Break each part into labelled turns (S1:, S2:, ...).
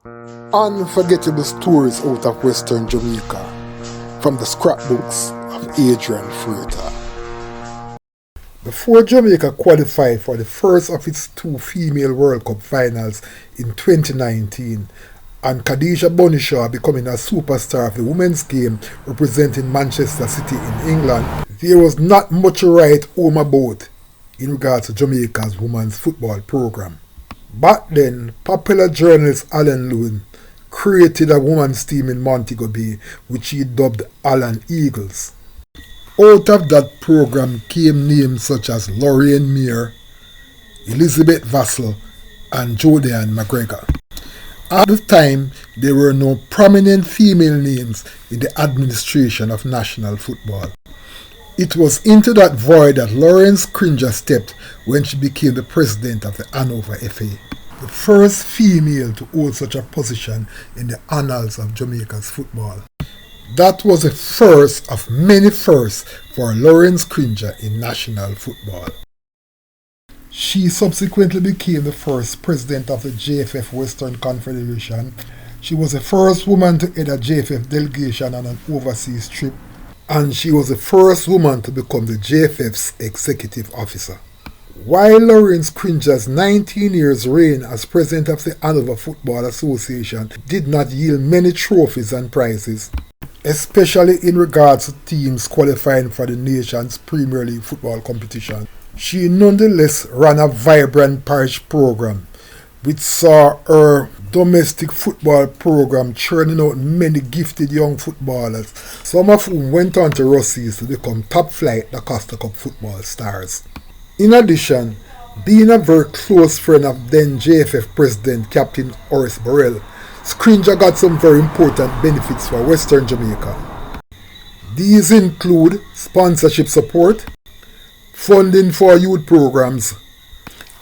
S1: Unforgettable stories out of Western Jamaica from the scrapbooks of Adrian Freighter. Before Jamaica qualified for the first of its two female World Cup finals in 2019, and Khadija Bonishaw becoming a superstar of the women's game representing Manchester City in England, there was not much to write home about in regards to Jamaica's women's football program. Back then, popular journalist Alan Lewin created a women's team in Montego Bay, which he dubbed Alan Eagles. Out of that program came names such as Lorraine Scringer, Elizabeth Vassell, and Jodianne McGregor. At the time, there were no prominent female names in the administration of national football. It was into that void that Lorraine Scringer stepped when she became the president of the Hanover FA, the first female to hold such a position in the annals of Jamaica's football. That was the first of many firsts for Lorraine Scringer in national football. She subsequently became the first president of the JFF Western Confederation. She was the first woman to head a JFF delegation on an overseas trip, and she was the first woman to become the JFF's executive officer. While Lorraine Scringer's 19 years reign as president of the Hanover Football Association did not yield many trophies and prizes, especially in regards to teams qualifying for the nation's Premier League football competition, she nonetheless ran a vibrant parish program, which saw her domestic football program churning out many gifted young footballers, some of whom went on to Russies to become top-flight Da Costa Cup football stars. In addition, being a very close friend of then JFF President Captain Horace Burrell, Scringer got some very important benefits for Western Jamaica. These include sponsorship support, funding for youth programs,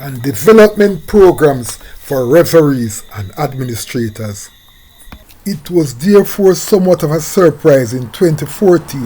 S1: and development programs for referees and administrators. It was therefore somewhat of a surprise in 2014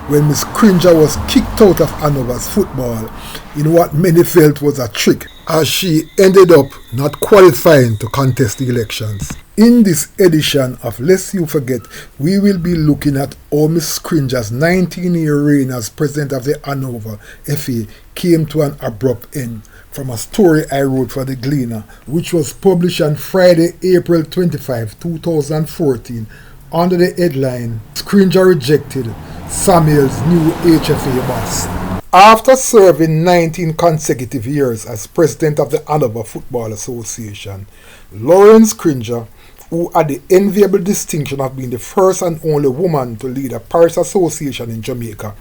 S1: when Ms. Scringer was kicked out of Hanover's football in what many felt was a trick, as she ended up not qualifying to contest the elections. In this edition of Lest You Forget, we will be looking at how Ms. Scringer's 19-year reign as president of the Hanover FA came to an abrupt end, from a story I wrote for The Gleaner, which was published on Friday, April 25, 2014, under the headline, Scringer Rejected, Samuel's New HFA Boss. After serving 19 consecutive years as president of the Hanover Football Association, Lorraine Scringer, who had the enviable distinction of being the first and only woman to lead a parish association in Jamaica,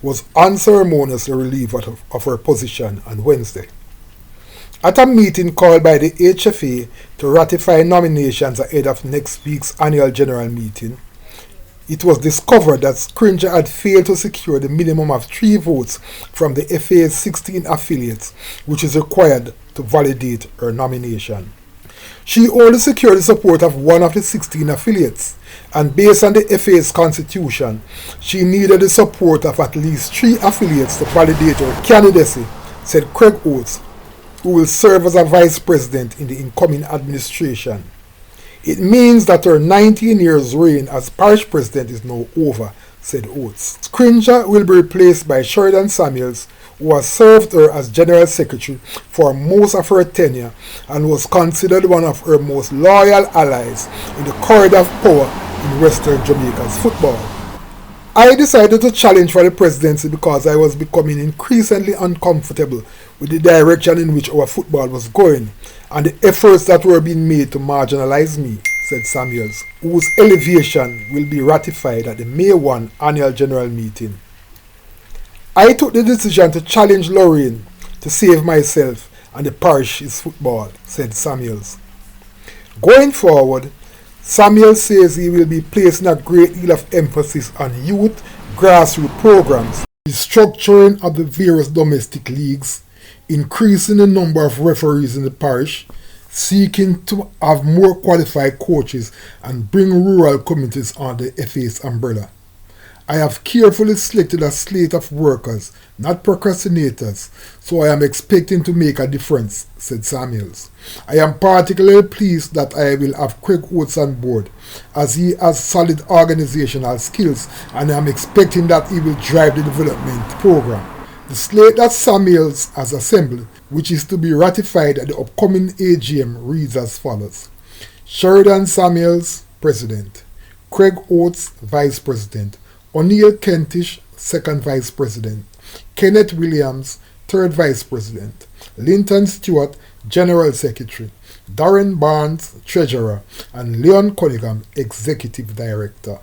S1: was unceremoniously relieved of her position on Wednesday. At a meeting called by the HFA to ratify nominations ahead of next week's annual general meeting, it was discovered that Scringer had failed to secure the minimum of 3 votes from the FA's 16 affiliates, which is required to validate her nomination. She only secured the support of one of the 16 affiliates, and based on the FA's constitution, she needed the support of at least 3 affiliates to validate her candidacy, said Craig Oates, who will serve as a vice president in the incoming administration. It means that her 19 years reign as parish president is now over, said Oates. Scringer will be replaced by Sheridan Samuels, who has served her as general secretary for most of her tenure and was considered one of her most loyal allies in the corridor of power in Western Jamaica's football. I decided to challenge for the presidency because I was becoming increasingly uncomfortable with the direction in which our football was going and the efforts that were being made to marginalize me, said Samuels, whose elevation will be ratified at the May 1 annual general meeting. I took the decision to challenge Lorraine to save myself and the parish's football, said Samuels. Going forward, Samuels says he will be placing a great deal of emphasis on youth grassroots programs, the structuring of the various domestic leagues, increasing the number of referees in the parish, seeking to have more qualified coaches and bring rural communities under the FA's umbrella. I have carefully selected a slate of workers, not procrastinators, so I am expecting to make a difference, said Samuels. I am particularly pleased that I will have Craig Oates on board, as he has solid organizational skills, and I am expecting that he will drive the development program. The slate that Samuels has assembled, which is to be ratified at the upcoming AGM, reads as follows. Sheridan Samuels, President. Craig Oates, Vice President. O'Neill Kentish, Second Vice President. Kenneth Williams, Third Vice President. Linton Stewart, General Secretary. Darren Barnes, Treasurer. And Leon Cunningham, Executive Director.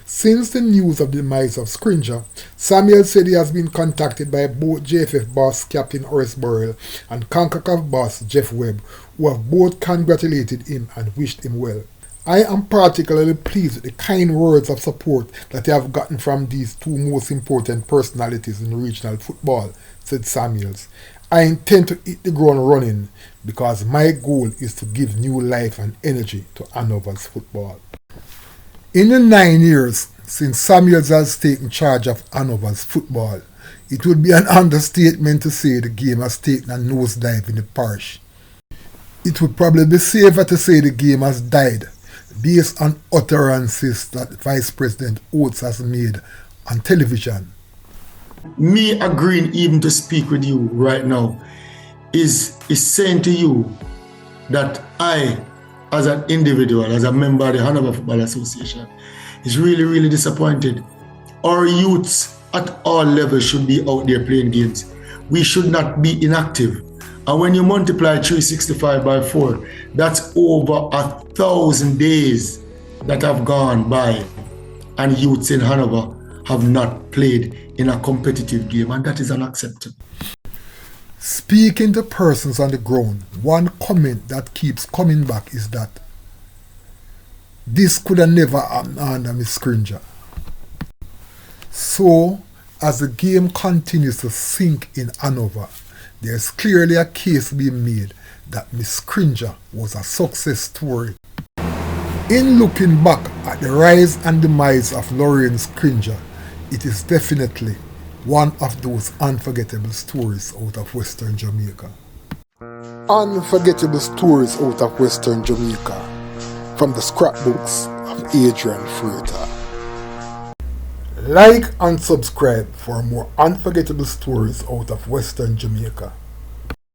S1: Since the news of the demise of Scringer, Samuel said he has been contacted by both JFF boss Captain Horace Burrell and CONCACAF boss Jeff Webb, who have both congratulated him and wished him well. I am particularly pleased with the kind words of support that I have gotten from these two most important personalities in regional football, said Samuels. I intend to hit the ground running because my goal is to give new life and energy to Hanover's football. In the 9 years since Samuels has taken charge of Hanover's football, it would be an understatement to say the game has taken a nosedive in the parish. It would probably be safer to say the game has died, based on utterances that Vice President Oates has made on television.
S2: Me agreeing even to speak with you right now is saying to you that I, as an individual, as a member of the Hanover Football Association, is really, really disappointed. Our youths at all levels should be out there playing games. We should not be inactive. And when you multiply 365 by 4, that's over 1,000 days that have gone by, and youths in Hanover have not played in a competitive game, and that is unacceptable.
S1: Speaking to persons on the ground, one comment that keeps coming back is that this could have never happened under Miss Scringer. So, as the game continues to sink in Hanover, there is clearly a case being made that Miss Scringer was a success story. In looking back at the rise and demise of Lorraine Scringer, it is definitely one of those unforgettable stories out of Western Jamaica. Unforgettable stories out of Western Jamaica from the scrapbooks of Adrian Freighter. Like and subscribe for more unforgettable stories out of Western Jamaica.